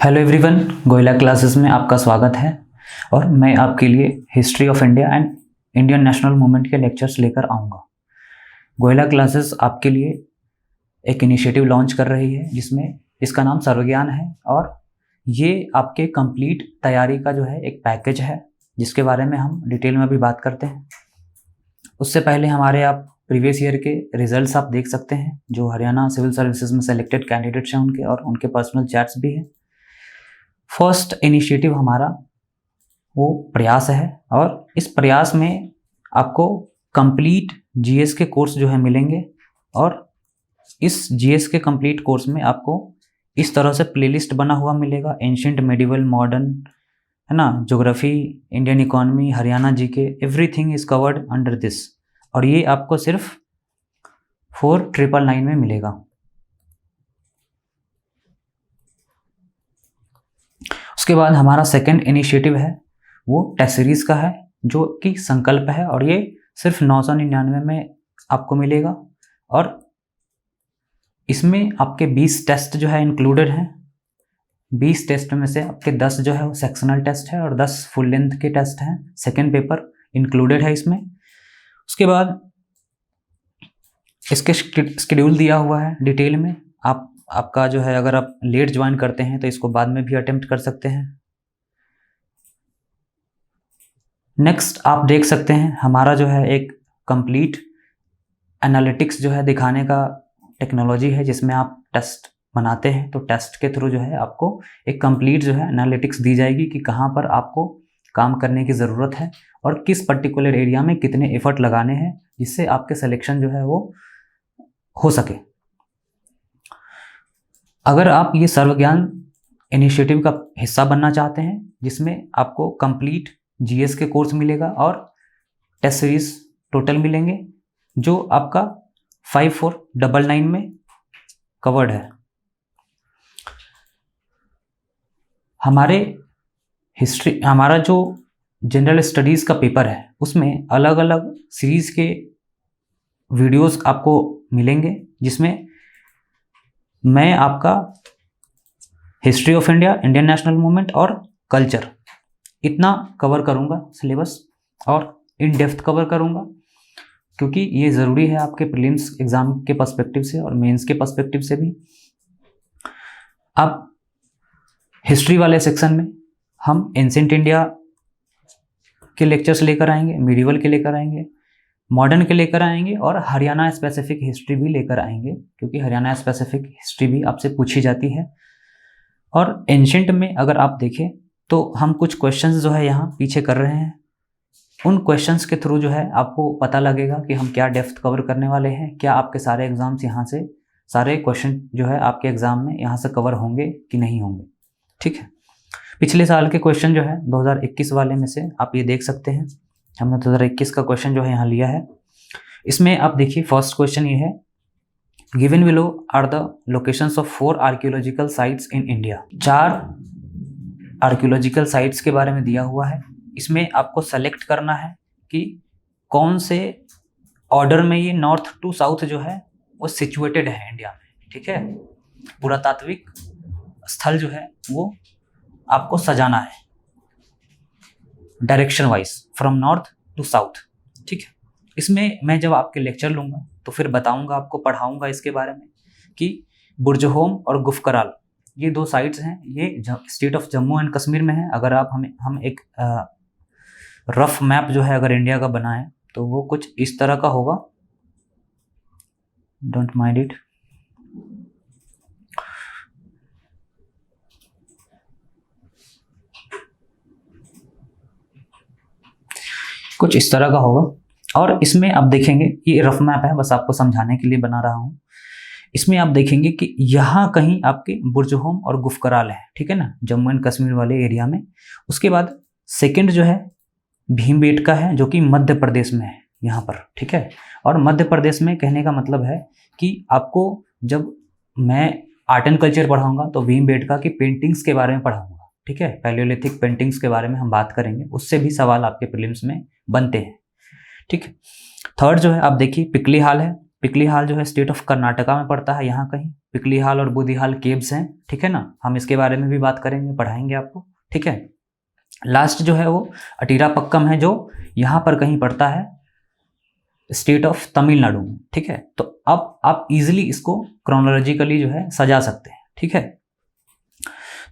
Hello everyone, Goyla classes में आपका स्वागत है। और मैं आपके लिए history of India and Indian national movement के लेक्चर्स लेकर आऊँगा। गोयला क्लासेस आपके लिए एक इनिशिएटिव लॉन्च कर रही है जिसमें इसका नाम सर्वज्ञान है, और ये आपके कंप्लीट तैयारी का जो है एक पैकेज है जिसके बारे में हम डिटेल में भी बात करते हैं। उससे पहले हमारे आप प्रीवियस ईयर के रिजल्ट्स आप देख सकते हैं, जो हरियाणा सिविल सर्विसेज में सेलेक्टेड कैंडिडेट्स हैं उनके, और उनके पर्सनल चैट्स भी हैं। फर्स्ट इनिशिएटिव हमारा वो प्रयास है, और इस प्रयास में आपको कंप्लीट जीएस के कोर्स जो है मिलेंगे, और इस जीएस के कंप्लीट कोर्स में आपको इस तरह से प्लेलिस्ट बना हुआ मिलेगा। एंशिएंट, मेडिवल, मॉडर्न, है ना, geography, Indian economy, Haryana GK, everything is covered under this. और ये आपको सिर्फ 4999 में मिलेगा। उसके बाद हमारा सेकंड इनिशिएटिव है वो टेस्ट सीरीज का है, जो कि संकल्प है, और ये सिर्फ 999 में आपको मिलेगा। और इसमें आपके 20 टेस्ट जो है इंक्लूडेड हैं। 20 टेस्ट में से आपके 10 जो है वो सेक्शनल टेस्ट है और 10 फुल लेंथ के टेस्ट हैं। सेकंड पेपर इंक्लूडेड है इसमें। उसके बाद इसके शेड्यूल दिया हुआ है डिटेल में। आपका जो है, अगर आप लेट ज्वाइन करते हैं तो इसको बाद में भी अटेम्प्ट कर सकते हैं। नेक्स्ट आप देख सकते हैं हमारा जो है एक कंप्लीट एनालिटिक्स जो है दिखाने का टेक्नोलॉजी है, जिसमें आप टेस्ट बनाते हैं तो टेस्ट के थ्रू जो है आपको एक कंप्लीट जो है एनालिटिक्स दी जाएगी कि कहाँ पर आपको काम करने की ज़रूरत है और किस पर्टिकुलर एरिया में कितने एफर्ट लगाने हैं, जिससे आपके सिलेक्शन जो है वो हो सके। अगर आप ये सर्वज्ञान इनिशिएटिव का हिस्सा बनना चाहते हैं, जिसमें आपको कंप्लीट जीएस के कोर्स मिलेगा और टेस्ट सीरीज टोटल मिलेंगे, जो आपका 5499 में कवर्ड है। हमारा जो जनरल स्टडीज़ का पेपर है उसमें अलग अलग सीरीज़ के वीडियोस आपको मिलेंगे, जिसमें मैं आपका history of India, Indian national movement और कल्चर इतना कवर करूंगा सिलेबस, और इन डेप्थ कवर करूंगा, क्योंकि ये ज़रूरी है आपके प्रीलिम्स एग्ज़ाम के पर्सपेक्टिव से और मेंस के पर्सपेक्टिव से भी। अब हिस्ट्री वाले सेक्शन में हम एंशिएंट इंडिया के लेक्चर्स लेकर आएंगे, मिडिवल के लेकर आएंगे, मॉडर्न के लेकर आएंगे, और हरियाणा स्पेसिफिक हिस्ट्री भी लेकर आएंगे, क्योंकि हरियाणा स्पेसिफिक हिस्ट्री भी आपसे पूछी जाती है। और एंशिएंट में अगर आप देखें तो हम कुछ क्वेश्चंस जो है यहाँ पीछे कर रहे हैं। उन क्वेश्चंस के थ्रू जो है आपको पता लगेगा कि हम क्या डेप्थ कवर करने वाले हैं, क्या आपके सारे एग्जाम्स यहाँ से, सारे क्वेश्चन जो है आपके एग्जाम में यहाँ से कवर होंगे कि नहीं होंगे। ठीक है, पिछले साल के क्वेश्चन जो है 2021 वाले में से आप ये देख सकते हैं। हमने 2021 का क्वेश्चन जो है यहाँ लिया है। इसमें आप देखिए, फर्स्ट क्वेश्चन ये है, given below are the locations of 4 archaeological sites in India. 4 archaeological sites के बारे में दिया हुआ है। इसमें आपको सेलेक्ट करना है कि कौन से ऑर्डर में ये नॉर्थ टू साउथ जो है वो सिचुएटेड है इंडिया में। ठीक है, पुरातात्विक स्थल जो है वो आपको सजाना है direction wise, from north to south. ठीक है, इसमें मैं जब आपके लेक्चर लूँगा तो फिर बताऊँगा, आपको पढ़ाऊँगा इसके बारे में कि बुर्जहोम और गुफकराल, ये 2 साइट्स हैं, ये state of Jammu and Kashmir में है। अगर आप हम एक रफ मैप जो है अगर इंडिया का बनाएं तो वो कुछ इस तरह का होगा। Don't mind it. कुछ इस तरह का होगा। और इसमें आप देखेंगे, ये रफ मैप है, बस आपको समझाने के लिए बना रहा हूँ। इसमें आप देखेंगे कि यहाँ कहीं आपके बुर्जहोम और गुफकराल है, ठीक है ना, जम्मू एंड कश्मीर वाले एरिया में। उसके बाद सेकंड जो है भीमबेटका है, जो कि मध्य प्रदेश में है यहाँ पर। ठीक है, और मध्य प्रदेश में कहने का मतलब है कि आपको जब मैं आर्ट एंड कल्चर पढ़ाऊँगा तो भीमबेटका की पेंटिंग्स के बारे में पढ़ाऊँगा। ठीक है, पैलियोलिथिक पेंटिंग्स के बारे में हम बात करेंगे, उससे भी सवाल आपके प्रीलिम्स में बनते हैं। ठीक है, थर्ड जो है आप देखिए पिकली हाल है। पिकलीहाल जो है स्टेट ऑफ कर्नाटका में पड़ता है यहाँ कहीं। पिकलीहाल और बुधिहाल केव्स हैं, ठीक है ना, हम इसके बारे में भी बात करेंगे, पढ़ाएंगे आपको, ठीक है। लास्ट जो है वो अटीरापक्कम है, जो यहाँ पर कहीं पड़ता है स्टेट ऑफ तमिलनाडु में, ठीक है। तो अब आप इजीली इसको क्रोनोलॉजिकली जो है सजा सकते हैं, ठीक है।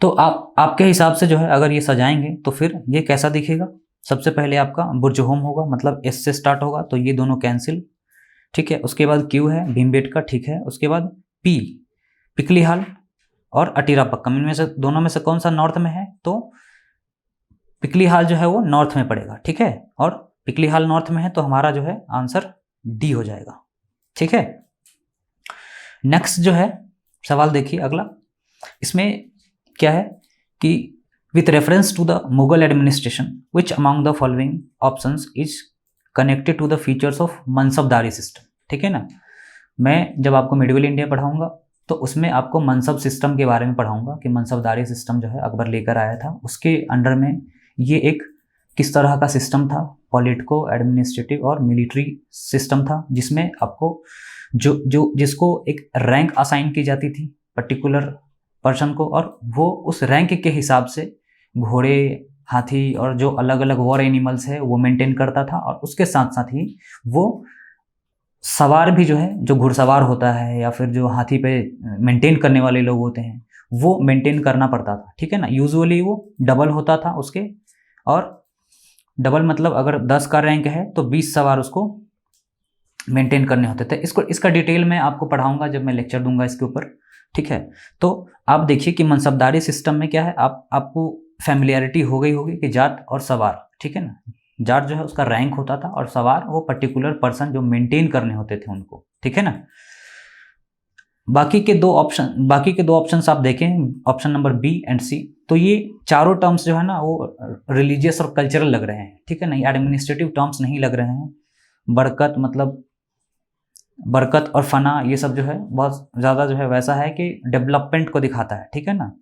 तो आप आपके हिसाब से जो है अगर ये सजाएंगे तो फिर ये कैसा दिखेगा। सबसे पहले आपका बुर्जहोम होगा, मतलब एस से स्टार्ट होगा, तो ये दोनों कैंसिल, ठीक है। उसके बाद क्यू है भीमबेटका, ठीक है। उसके बाद पी पिकलीहाल और अटीरापक्कम, इनमें से दोनों में से कौन सा नॉर्थ में है, तो पिकलीहाल जो है वो नॉर्थ में पड़ेगा, ठीक है। और पिकलीहाल नॉर्थ में है तो हमारा जो है आंसर डी हो जाएगा, ठीक है। नेक्स्ट जो है सवाल देखिए अगला, इसमें क्या है कि with reference to the Mughal administration which among the following options is connected to the features of mansabdari system, ठीक है ना। मैं जब आपको मिडिवल इंडिया पढ़ाऊंगा तो उसमें आपको मनसब सिस्टम के बारे में पढ़ाऊंगा कि मनसबदारी सिस्टम जो है अकबर लेकर आया था, उसके अंडर में ये एक किस तरह का सिस्टम था, पॉलिटिको एडमिनिस्ट्रेटिव और मिलिट्री सिस्टम था, जिसमें आपको जिसको एक रैंक असाइन की जाती थी पर्टिकुलर पर्सन को, और वो उस रैंक के हिसाब से घोड़े, हाथी और जो अलग अलग वॉर एनिमल्स है वो मेंटेन करता था। और उसके साथ साथ ही वो सवार भी जो है, जो घुड़सवार होता है या फिर जो हाथी पे मेंटेन करने वाले लोग होते हैं, वो मेंटेन करना पड़ता था, ठीक है ना। यूजुअली वो डबल होता था उसके, और डबल मतलब अगर 10 का रैंक है तो 20 सवार उसको मेंटेन करने होते थे। इसका डिटेल मैं आपको पढ़ाऊंगा जब मैं लेक्चर दूंगा इसके ऊपर, ठीक है। तो आप देखिए कि मनसबदारी सिस्टम में क्या है, आपको फैमिलियरिटी हो गई होगी कि जाट और सवार, ठीक है ना। जाट जो है उसका रैंक होता था और सवार वो पर्टिकुलर पर्सन जो मेंटेन करने होते थे उनको, ठीक है ना। बाकी के दो ऑप्शंस आप देखें, ऑप्शन नंबर बी एंड सी, तो ये चारों टर्म्स जो है ना वो रिलीजियस और कल्चरल लग रहे हैं, ठीक है ना, एडमिनिस्ट्रेटिव टर्म्स नहीं लग रहे हैं। बरकत मतलब बरकत और फना ये सब जो है बहुत ज़्यादा जो है वैसा है कि डेवलपमेंट को दिखाता है, ठीक है ना।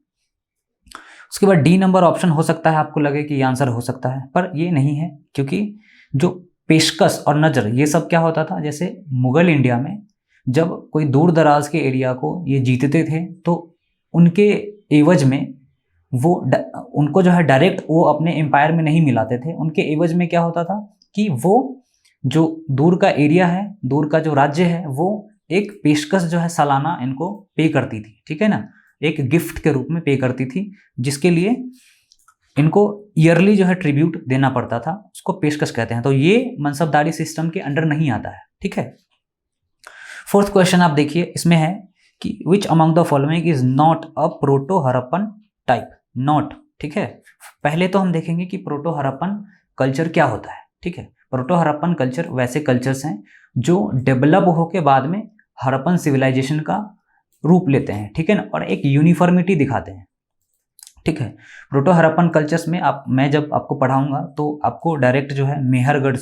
उसके बाद डी नंबर ऑप्शन हो सकता है आपको लगे कि ये आंसर हो सकता है, पर ये नहीं है, क्योंकि जो पेशकश और नजर ये सब क्या होता था, जैसे मुगल इंडिया में जब कोई दूर दराज के एरिया को ये जीतते थे तो उनके एवज में वो उनको जो है डायरेक्ट वो अपने एम्पायर में नहीं मिलाते थे। उनके एवज में क्या होता था कि वो जो दूर का एरिया है, दूर का जो राज्य है, वो एक पेशकश जो है सालाना इनको पे करती थी, ठीक है ना, एक गिफ्ट के रूप में पे करती थी, जिसके लिए इनको ईयरली जो है ट्रिब्यूट देना पड़ता था, उसको पेशकश कहते हैं। तो ये मनसबदारी सिस्टम के अंडर नहीं आता है, ठीक है। फोर्थ क्वेश्चन आप देखिए, इसमें है कि विच among the following is not a proto Harappan type, not, ठीक है। पहले तो हम देखेंगे कि प्रोटो हरप्पन कल्चर क्या होता है, ठीक है। प्रोटो हरप्पन कल्चर वैसे कल्चर्स हैं जो डेवलप होके बाद में हरप्पन सिविलाइजेशन का रूप लेते हैं, ठीक है ना, और एक यूनिफॉर्मिटी दिखाते हैं, ठीक है। प्रोटो हरप्पन कल्चर्स में मैं जब आपको पढ़ाऊंगा तो आपको डायरेक्ट जो है मेहरगढ़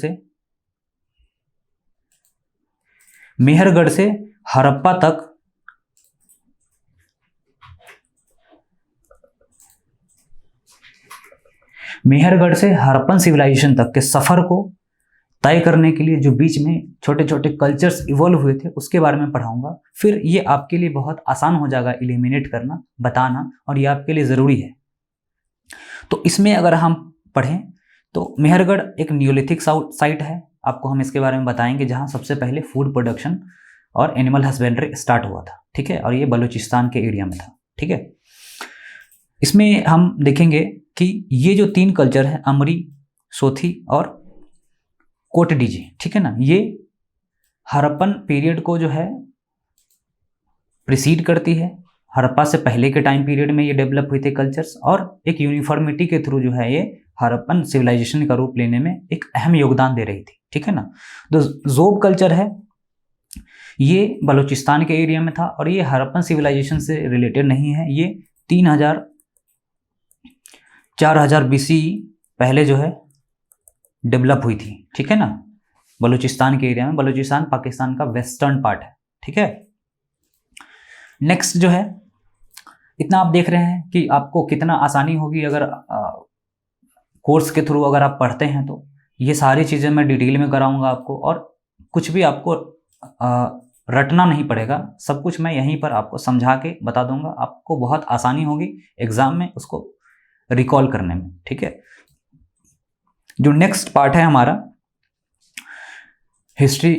से हड़प्पा तक मेहरगढ़ से हड़प्पन सिविलाइजेशन तक के सफर को तय करने के लिए जो बीच में छोटे छोटे कल्चर्स इवॉल्व हुए थे उसके बारे में पढ़ाऊंगा। फिर ये आपके लिए बहुत आसान हो जाएगा एलिमिनेट करना, बताना, और ये आपके लिए ज़रूरी है। तो इसमें अगर हम पढ़ें तो मेहरगढ़ एक न्यूलिथिक साइट है, आपको हम इसके बारे में बताएंगे, जहाँ सबसे पहले फूड प्रोडक्शन और एनिमल हस्बेंड्री स्टार्ट हुआ था, ठीक है, और ये बलूचिस्तान के एरिया में था, ठीक है। इसमें हम देखेंगे कि ये जो 3 कल्चर है, अमरी, सोथी और कोटडीजी, ठीक है ना, ये हड़प्पन पीरियड को जो है प्रिसीड करती है। हड़प्पा से पहले के टाइम पीरियड में ये डेवलप हुए थे कल्चर्स, और एक यूनिफॉर्मिटी के थ्रू जो है ये हड़प्पन सिविलाइजेशन का रूप लेने में एक अहम योगदान दे रही थी, ठीक है ना। तो जोब कल्चर है, ये बलूचिस्तान के एरिया में था और ये हड़प्पन सिविलाइजेशन से रिलेटेड नहीं है। ये 4000 BCE पहले जो है डेवलप हुई थी, ठीक है ना, बलूचिस्तान के एरिया में। बलूचिस्तान पाकिस्तान का वेस्टर्न पार्ट है, ठीक है। नेक्स्ट जो है, इतना आप देख रहे हैं कि आपको कितना आसानी होगी अगर कोर्स के थ्रू अगर आप पढ़ते हैं तो ये सारी चीज़ें मैं डिटेल में कराऊंगा आपको, और कुछ भी आपको रटना नहीं पड़ेगा, सब कुछ मैं यहीं पर आपको समझा के बता दूंगा, आपको बहुत आसानी होगी एग्जाम में उसको रिकॉल करने में, ठीक है। जो नेक्स्ट पार्ट है हमारा हिस्ट्री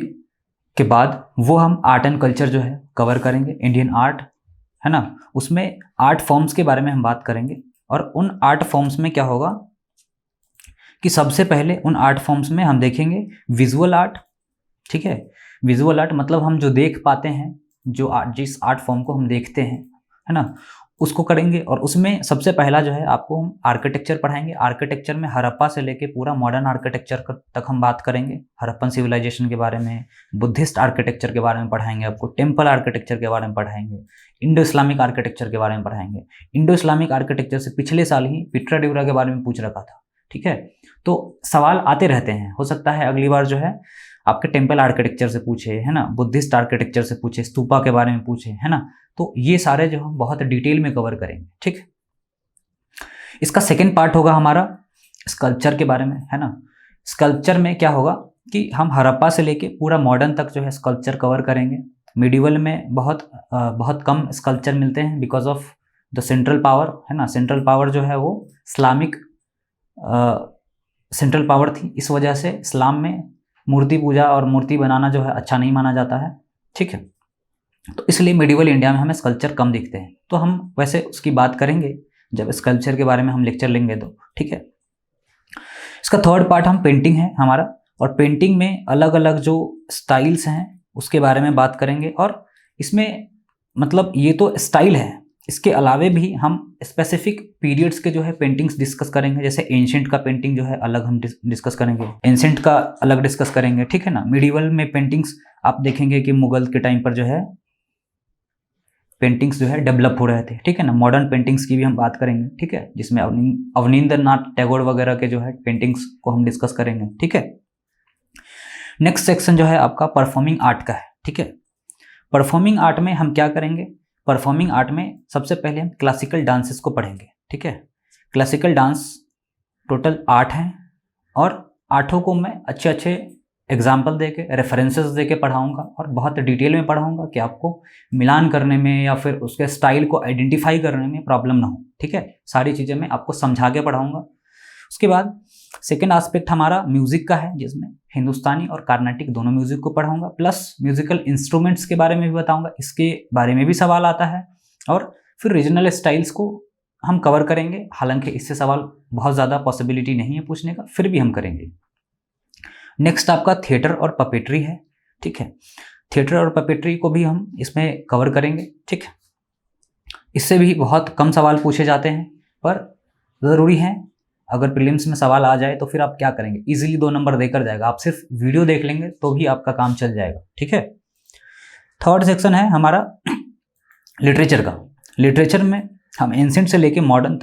के बाद, वो हम आर्ट एंड कल्चर जो है कवर करेंगे, इंडियन आर्ट है ना, उसमें आर्ट फॉर्म्स के बारे में हम बात करेंगे। और उन आर्ट फॉर्म्स में क्या होगा कि सबसे पहले उन आर्ट फॉर्म्स में हम देखेंगे विजुअल आर्ट, ठीक है। विजुअल आर्ट मतलब हम जो देख पाते हैं, जो जिस आर्ट फॉर्म को हम देखते हैं, है ना, उसको करेंगे। और उसमें सबसे पहला जो है आपको हम आर्किटेक्चर पढ़ाएंगे। आर्किटेक्चर में हड़प्पा से लेके पूरा मॉडर्न आर्किटेक्चर तक हम बात करेंगे, हड़प्पन सिविलाइजेशन के बारे में, बुद्धिस्ट आर्किटेक्चर के बारे में पढ़ाएंगे, आपको टेम्पल आर्किटेक्चर के बारे में पढ़ाएंगे, इंडो इस्लामिक आर्किटेक्चर के बारे में पढ़ाएंगे। इंडो इस्लामिक आर्किटेक्चर से पिछले साल ही पिट्रा ड्यूरा के बारे में पूछ रखा था, ठीक है। तो सवाल आते रहते हैं, हो सकता है अगली बार जो है आपके टेम्पल आर्किटेक्चर से पूछे, है ना, बुद्धिस्ट आर्किटेक्चर से पूछे, स्तूपा के बारे में पूछे, है ना। तो ये सारे जो हम बहुत डिटेल में कवर करेंगे, ठीक। इसका सेकंड पार्ट होगा हमारा स्कल्पचर के बारे में, है ना। स्कल्पचर में क्या होगा कि हम हड़प्पा से लेके पूरा मॉडर्न तक जो है स्कल्पचर कवर करेंगे। मिडिवल में बहुत कम स्कल्पचर मिलते हैं because of the central power, है ना। सेंट्रल पावर जो है वो इस्लामिक सेंट्रल पावर थी, इस वजह से इस्लाम में मूर्ति पूजा और मूर्ति बनाना जो है अच्छा नहीं माना जाता है, ठीक है। तो इसलिए मिडिवल इंडिया में हमें स्कल्पचर कम दिखते हैं। तो हम वैसे उसकी बात करेंगे जब स्कल्पचर के बारे में हम लेक्चर लेंगे तो, ठीक है। इसका थर्ड पार्ट हम पेंटिंग है हमारा, और पेंटिंग में अलग अलग जो स्टाइल्स हैं उसके बारे में बात करेंगे। और इसमें मतलब ये तो स्टाइल है, इसके अलावे भी हम स्पेसिफिक पीरियड्स के जो है पेंटिंग्स डिस्कस करेंगे। जैसे एंशिएंट का पेंटिंग जो है अलग हम डिस्कस करेंगे, एंशिएंट का अलग डिस्कस करेंगे, ठीक है ना। मिडिवल में पेंटिंग्स आप देखेंगे कि मुगल के टाइम पर जो है पेंटिंग्स जो है डेवलप हो रहे थे, ठीक है ना। मॉडर्न पेंटिंग्स की भी हम बात करेंगे, ठीक है, जिसमें अवनींद्रनाथ टैगोर वगैरह के जो है पेंटिंग्स को हम डिस्कस करेंगे, ठीक है। नेक्स्ट सेक्शन जो है आपका परफॉर्मिंग आर्ट का है, ठीक है। परफॉर्मिंग आर्ट में हम क्या करेंगे, परफॉर्मिंग आर्ट में सबसे पहले हम क्लासिकल डांसेस को पढ़ेंगे, ठीक है। क्लासिकल डांस टोटल 8 हैं और 8 को मैं अच्छे अच्छे एग्जाम्पल दे के, रेफरेंसेस दे के पढ़ाऊँगा और बहुत डिटेल में पढ़ाऊँगा कि आपको मिलान करने में या फिर उसके स्टाइल को आइडेंटिफाई करने में प्रॉब्लम ना हो, ठीक है। सारी चीज़ें मैं आपको समझा के पढ़ाऊँगा। उसके बाद सेकेंड एस्पेक्ट हमारा म्यूज़िक का है, जिसमें हिंदुस्तानी और कार्नेटिक दोनों म्यूज़िक को पढ़ाऊँगा, प्लस म्यूज़िकल इंस्ट्रूमेंट्स के बारे में भी बताऊँगा, इसके बारे में भी सवाल आता है। और फिर रीजनल स्टाइल्स को हम कवर करेंगे, हालांकि इससे सवाल बहुत ज़्यादा पॉसिबिलिटी नहीं है पूछने का, फिर भी हम करेंगे। नेक्स्ट आपका थिएटर और पपेट्री है, ठीक है। थिएटर और पपेट्री को भी हम इसमें कवर करेंगे, ठीक है। इससे भी बहुत कम सवाल पूछे जाते हैं, पर ज़रूरी है। अगर प्रीलिम्स में सवाल आ जाए तो फिर आप क्या करेंगे, इजीली 2 नंबर देकर जाएगा। आप सिर्फ वीडियो देख लेंगे तो भी आपका काम चल जाएगा, ठीक है। थर्ड सेक्शन है हमारा लिटरेचर का। लिटरेचर में हम एंशिएंट से लेके मॉडर्न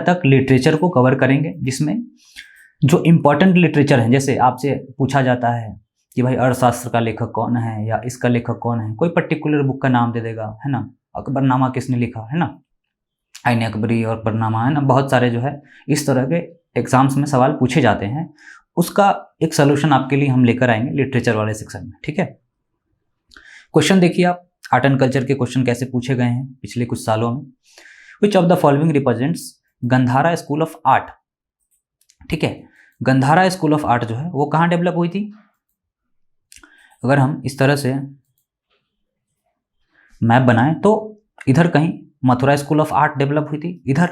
तक लिटरेचर को कवर करेंगे, जिसमें जो इम्पोर्टेंट लिटरेचर है, जैसे आपसे पूछा जाता है कि भाई अर्थशास्त्र का लेखक कौन है या इसका लेखक कौन है, कोई पर्टिकुलर बुक का नाम दे देगा, है ना। अकबरनामा किसने लिखा, है ना, आईन अकबरी और परनामा, है ना। बहुत सारे जो है इस तरह के एग्जाम्स में सवाल पूछे जाते हैं, उसका एक सोल्यूशन आपके लिए हम लेकर आएंगे लिटरेचर वाले सेक्शन में, ठीक है। क्वेश्चन देखिए आप, आर्ट एंड कल्चर के क्वेश्चन कैसे पूछे गए हैं पिछले कुछ सालों में। Which of the following represents Gandhara school of art, ठीक है। गंधारा स्कूल ऑफ आर्ट जो है वो कहाँ डेवलप हुई थी। अगर हम इस तरह से मैप बनाएं तो इधर कहीं Mathura school of art develop हुई थी, इधर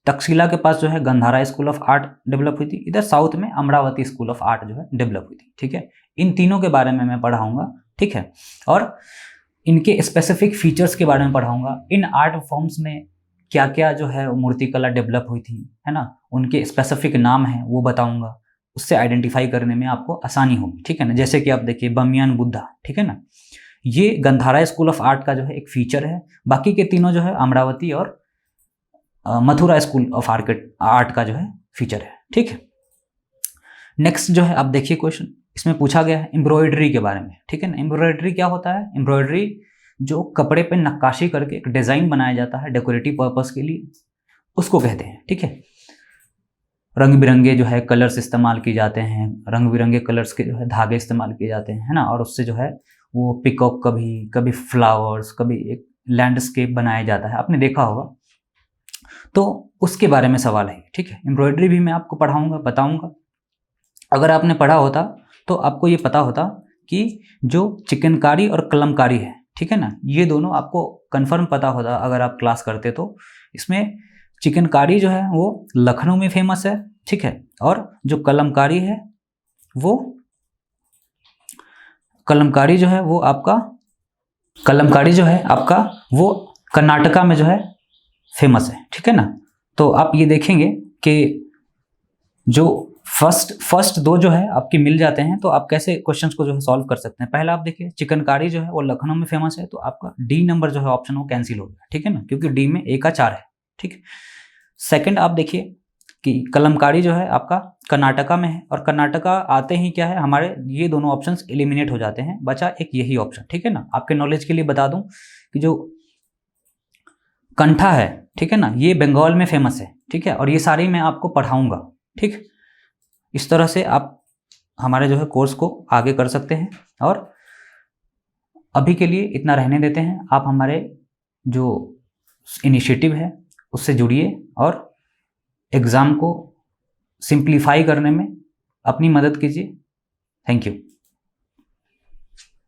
तक्षशिला के पास जो है Gandhara school of art develop हुई थी, इधर साउथ में अमरावती स्कूल ऑफ आर्ट जो है डेवलप हुई थी, ठीक है। इन तीनों के बारे में मैं पढ़ाऊंगा, ठीक है, और इनके स्पेसिफिक फीचर्स के बारे में पढ़ाऊंगा। इन आर्ट फॉर्म्स में क्या क्या जो है मूर्ति कला डेवलप हुई थी, है ना, उनके स्पेसिफिक नाम हैं वो बताऊंगा, उससे आइडेंटिफाई करने में आपको आसानी होगी, ठीक है ना। जैसे कि आप देखिए बमियान बुद्धा, ठीक है ना, ये गंधारा स्कूल ऑफ आर्ट का जो है एक फीचर है। बाकी के तीनों जो है अमरावती और मथुरा स्कूल ऑफ आर्ट का जो है फीचर है, ठीक है। नेक्स्ट जो है आप देखिए क्वेश्चन, इसमें पूछा गया है एम्ब्रॉयडरी के बारे में, ठीक है ना। एम्ब्रॉयडरी क्या होता है, एम्ब्रॉयडरी जो कपड़े पे नक्काशी करके एक डिज़ाइन बनाया जाता है डेकोरेटिव पर्पस के लिए, उसको कहते हैं, ठीक है। रंग बिरंगे जो है कलर्स इस्तेमाल किए जाते हैं, रंग बिरंगे कलर्स के जो है धागे इस्तेमाल किए जाते हैं, है ना, और उससे जो है वो पिकॉक, कभी कभी फ्लावर्स, कभी एक लैंडस्केप बनाया जाता है, आपने देखा होगा। तो उसके बारे में सवाल है, ठीक है। एम्ब्रॉयडरी भी मैं आपको पढ़ाऊंगा, बताऊंगा। अगर आपने पढ़ा होता तो आपको ये पता होता कि जो चिकनकारी और कलमकारी है, ठीक है ना, ये दोनों आपको कंफर्म पता होता अगर आप क्लास करते तो। इसमें चिकनकारी जो है वो लखनऊ में फेमस है, ठीक है, और जो कलमकारी है वो कलमकारी जो है वो आपका वो कर्नाटका में जो है फेमस है, ठीक है ना। तो आप ये देखेंगे कि जो फर्स्ट दो जो है आपके मिल जाते हैं, तो आप कैसे क्वेश्चंस को जो है सॉल्व कर सकते हैं। पहला आप देखिए चिकनकारी जो है वो लखनऊ में फेमस है, तो आपका डी नंबर जो है ऑप्शन वो कैंसिल हो गया, ठीक है ना, क्योंकि डी में ए का 4 है, ठीक है। सेकंड आप देखिए कि कलमकारी जो है आपका कर्नाटका में है, और कर्नाटका आते ही क्या है, हमारे ये दोनों ऑप्शंस एलिमिनेट हो जाते हैं, बचा एक यही ऑप्शन, ठीक है ना। आपके नॉलेज के लिए बता दूं कि जो कंठा है, ठीक है ना, ये बंगाल में फेमस है, ठीक है, और ये सारी मैं आपको पढ़ाऊंगा, ठीक। इस तरह से आप हमारे जो है कोर्स को आगे कर सकते हैं। और अभी के लिए इतना रहने देते हैं। आप हमारे जो इनिशिएटिव है उससे जुड़िए और एग्ज़ाम को सिंप्लीफाई करने में अपनी मदद कीजिए। Thank you.